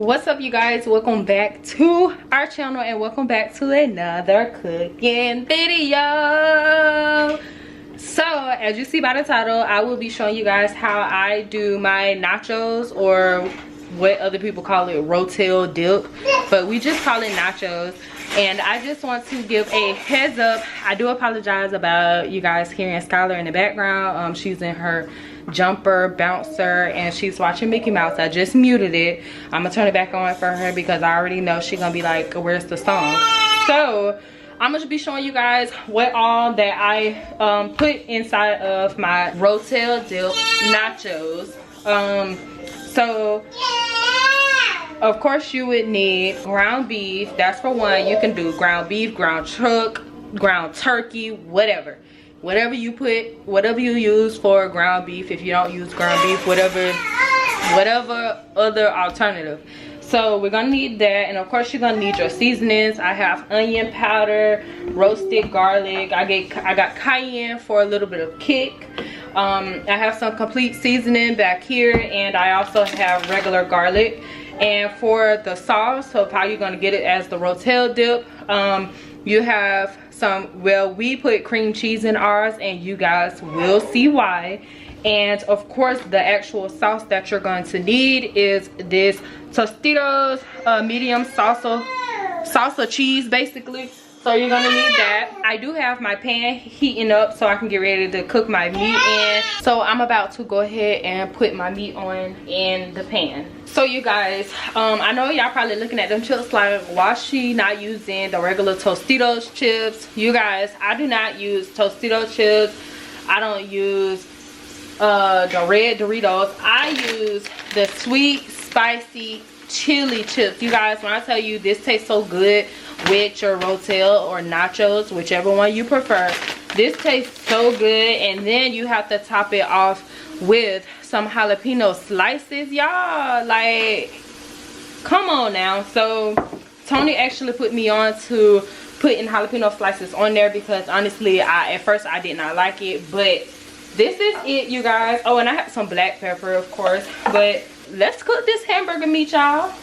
What's up, you guys? Welcome back to our channel and welcome back to another cooking video. So as you see by the title, I will be showing you guys how I do my nachos, or what other people call it, Rotel dip, but we just call it nachos. And I just want to give a heads up. I do apologize about you guys hearing Skylar in the background. She's in her jumper bouncer and she's watching Mickey Mouse. I just muted it. I'm gonna turn it back on for her because I already know she's gonna be like, where's the song? So I'm gonna be showing you guys what all that I put inside of my Rotel dip nachos. So of course you would need ground beef. That's for one. You can do ground beef, ground chuck, ground turkey, whatever you use for ground beef. If you don't use ground beef, whatever other alternative. So we're gonna need that, and of course you're gonna need your seasonings. I have onion powder, roasted garlic. I got cayenne for a little bit of kick. I have some complete seasoning back here, and I also have regular garlic. And for the sauce of how you're gonna get it as the Rotel dip, you have some, well, we put cream cheese in ours and you guys will see why. And of course the actual sauce that you're going to need is this Tostitos medium salsa cheese basically. So you're gonna need that. I do have my pan heating up so I can get ready to cook my meat in. So I'm about to go ahead and put my meat on in the pan. So you guys, I know y'all probably looking at them chips like, why she not using the regular Tostitos chips? You guys, I do not use Tostitos chips. I don't use the red Doritos. I use the sweet spicy chili chips. You guys, when I tell you this tastes so good with your Rotel or nachos, whichever one you prefer, this tastes so good. And then you have to top it off with some jalapeno slices, y'all. Like, come on now. So Tony actually put me on to putting jalapeno slices on there because honestly, at first I did not like it, but this is it, you guys. Oh, and I have some black pepper, of course. But let's cook this hamburger meat, y'all.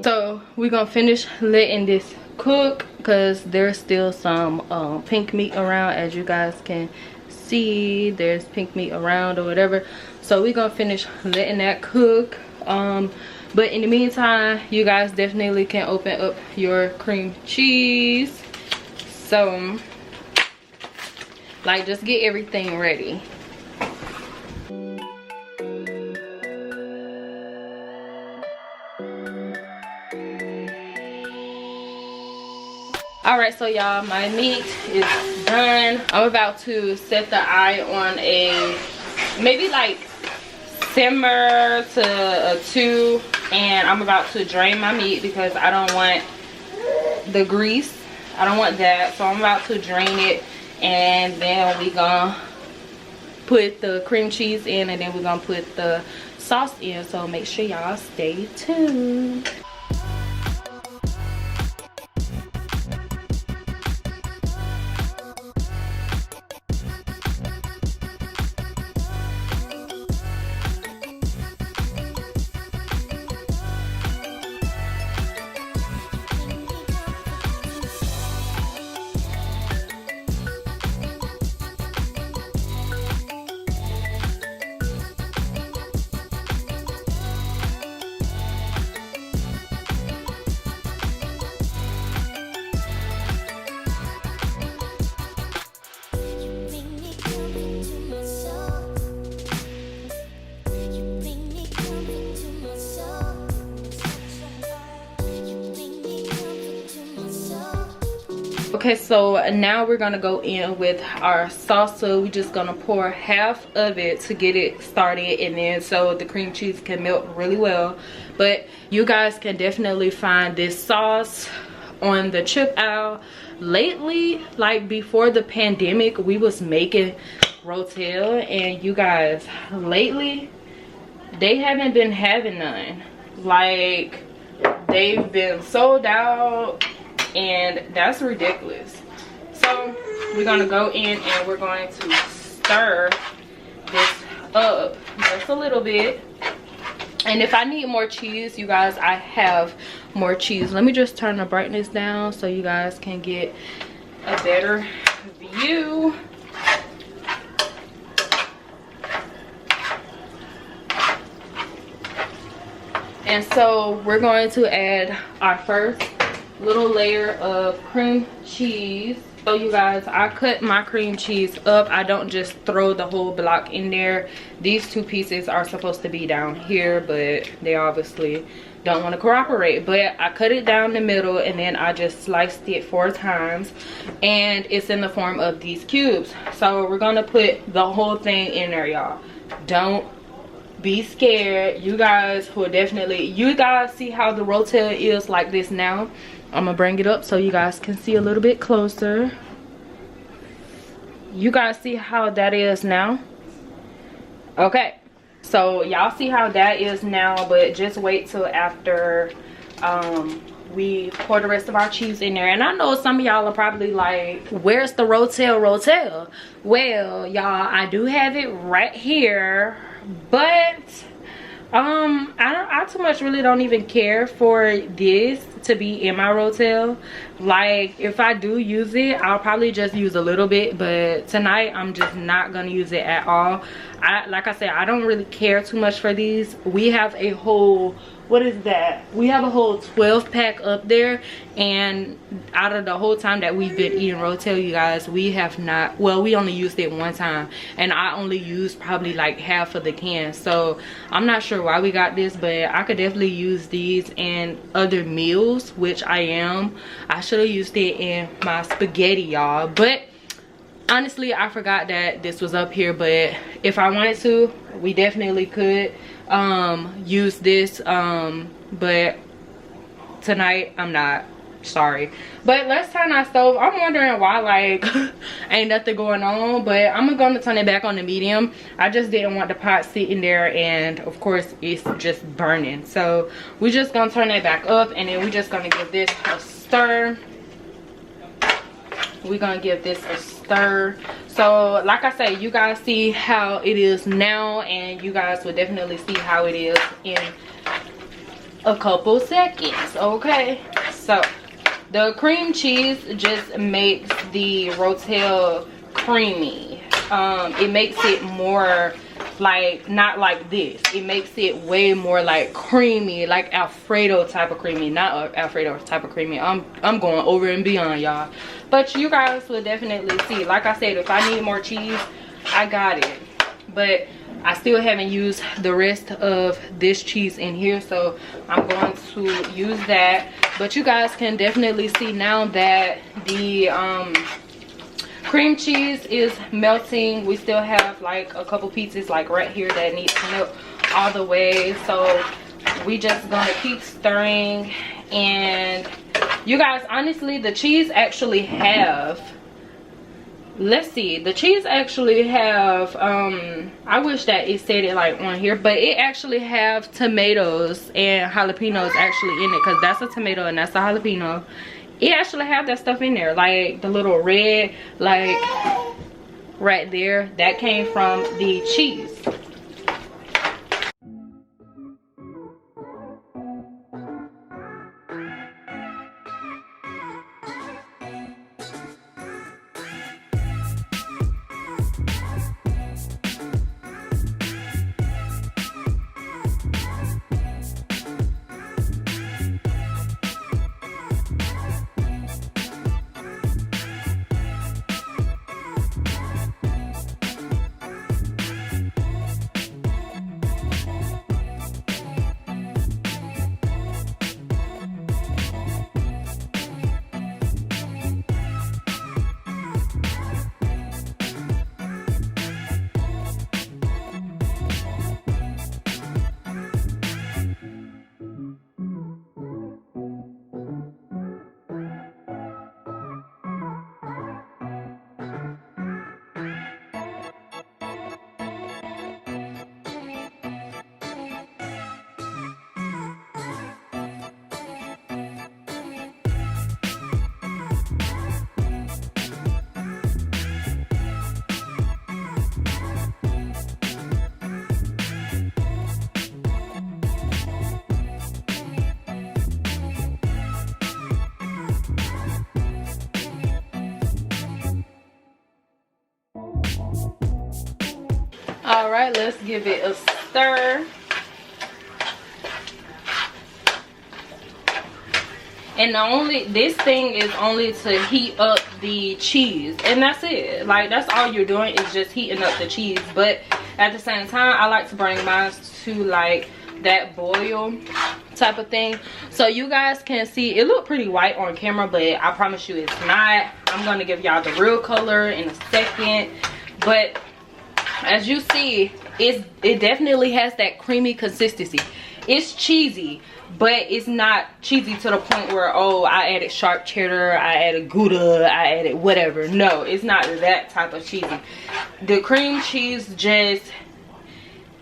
So we're gonna finish letting this cook because there's still some pink meat around. As you guys can see, there's pink meat around or whatever. So we're gonna finish letting that cook. But in the meantime, you guys definitely can open up your cream cheese. So like, just get everything ready. All right, so y'all, my meat is done. I'm about to set the eye on a maybe like simmer to a 2, and I'm about to drain my meat because I don't want the grease. I don't want that, so I'm about to drain it, and then we gonna put the cream cheese in, and then we're gonna put the sauce in. So make sure y'all stay tuned. Okay, so now we're gonna go in with our salsa. We're just gonna pour half of it to get it started, and then so the cream cheese can melt really well. But you guys can definitely find this sauce on the chip aisle. Lately, like before the pandemic, we was making Rotel, and you guys, lately they haven't been having none. Like, they've been sold out, and that's ridiculous. So we're gonna go in and we're going to stir this up just a little bit. And if I need more cheese, you guys, I have more cheese. Let me just turn the brightness down so you guys can get a better view. And so we're going to add our first little layer of cream cheese. So you guys, I cut my cream cheese up. I don't just throw the whole block in there. These 2 pieces are supposed to be down here, but they obviously don't want to cooperate. But I cut it down the middle, and then I just sliced it 4 times, and it's in the form of these cubes. So we're gonna put the whole thing in there, y'all. Don't be scared. You guys will definitely, you guys see how the Rotel is like this now. I'm gonna bring it up so you guys can see a little bit closer. You guys see how that is now? Okay, so y'all see how that is now, but just wait till after we pour the rest of our cheese in there. And I know some of y'all are probably like, where's the Rotel? Well, y'all, I do have it right here, but I too much really don't even care for this to be in my Rotel. Like, if I do use it, I'll probably just use a little bit, but tonight I'm just not gonna use it at all. Like I said, I don't really care too much for these. We have a whole, what is that? We have a whole 12 pack up there, and out of the whole time that we've been eating Rotel, you guys, we have not, well, we only used it 1 time, and I only used probably like half of the can. So I'm not sure why we got this, but I could definitely use these in other meals, which I should have used it in my spaghetti, y'all. But honestly, I forgot that this was up here, but if I wanted to, we definitely could use this, but tonight I'm not. Sorry. But let's turn our stove. I'm wondering why, like, ain't nothing going on, but I'm gonna turn it back on the medium. I just didn't want the pot sitting there, and of course it's just burning. So we're just gonna turn it back up, and then we're just gonna give this a stir. We're gonna give this a stir. So like I say, you guys see how it is now, and you guys will definitely see how it is in a couple seconds. Okay, so the cream cheese just makes the Rotel creamy. It makes it more like, not like this, it makes it way more like creamy, like Alfredo type of creamy, not Alfredo type of creamy. I'm going over and beyond, y'all, but you guys will definitely see. Like I said, if I need more cheese, I got it, but I still haven't used the rest of this cheese in here, so I'm going to use that. But you guys can definitely see now that the cream cheese is melting. We still have like a couple pieces like right here that needs to melt all the way, so we just gonna keep stirring. And you guys, honestly, the cheese actually have, let's see, the cheese actually have I wish that it said it like on here, but it actually have tomatoes and jalapenos actually in it, because that's a tomato and that's a jalapeno. It actually have that stuff in there, like the little red, like right there, that came from the cheese. All right, let's give it a stir. And this thing is only to heat up the cheese, and that's it. Like, that's all you're doing, is just heating up the cheese. But at the same time, I like to bring mine to like that boil type of thing, so you guys can see. It look pretty white on camera, but I promise you it's not. I'm gonna give y'all the real color in a second. But as you see, it definitely has that creamy consistency. It's cheesy, but it's not cheesy to the point where, oh, I added sharp cheddar, I added Gouda, I added whatever. No, it's not that type of cheesy. The cream cheese just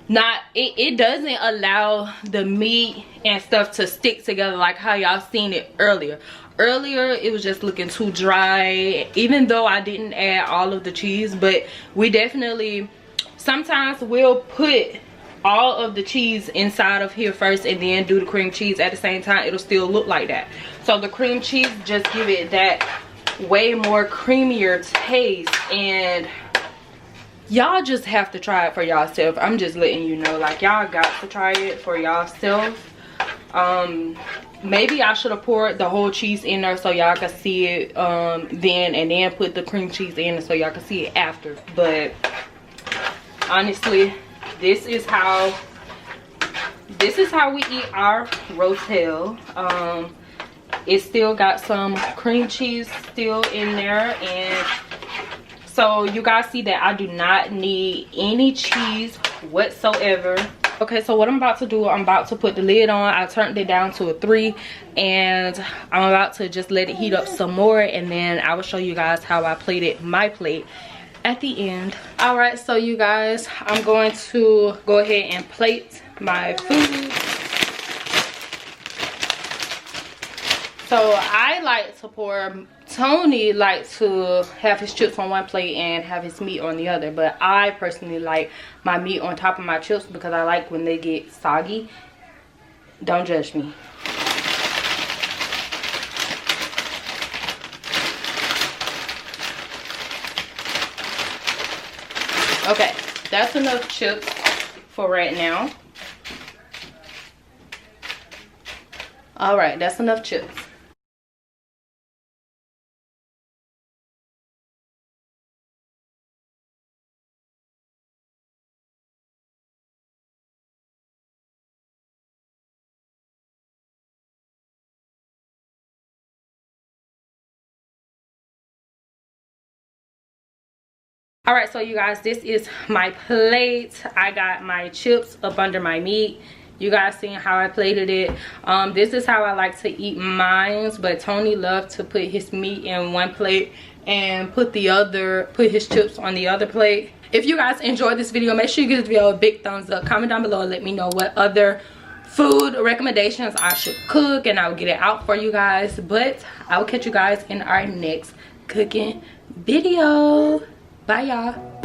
not, it doesn't allow the meat and stuff to stick together like how y'all seen it earlier. Earlier it was just looking too dry, even though I didn't add all of the cheese. But we definitely, sometimes we'll put all of the cheese inside of here first and then do the cream cheese at the same time. It'll still look like that. So the cream cheese just give it that way more creamier taste, and y'all just have to try it for yourself. I'm just letting you know, like, y'all got to try it for yourself. Maybe I should have poured the whole cheese in there so y'all can see it then, and then put the cream cheese in so y'all can see it after. But honestly, this is how we eat our Rotel. It still got some cream cheese still in there, and so you guys see that I do not need any cheese whatsoever. Okay, so what I'm about to do, I'm about to put the lid on. I turned it down to a 3, and I'm about to just let it heat up some more, and then I will show you guys how I plated my plate at the end. All right, so you guys, I'm going to go ahead and plate my food. So I like to pour, Tony likes to have his chips on one plate and have his meat on the other, but I personally like my meat on top of my chips because I like when they get soggy. Don't judge me. Okay, that's enough chips for right now. All right, that's enough chips. All right, so you guys, this is my plate. I got my chips up under my meat. You guys seen how I plated it. This is how I like to eat mine, but Tony loved to put his meat in one plate and put his chips on the other plate. If you guys enjoyed this video, make sure you give this video a big thumbs up. Comment down below and let me know what other food recommendations I should cook, and I will get it out for you guys. But I will catch you guys in our next cooking video. Bye, y'all.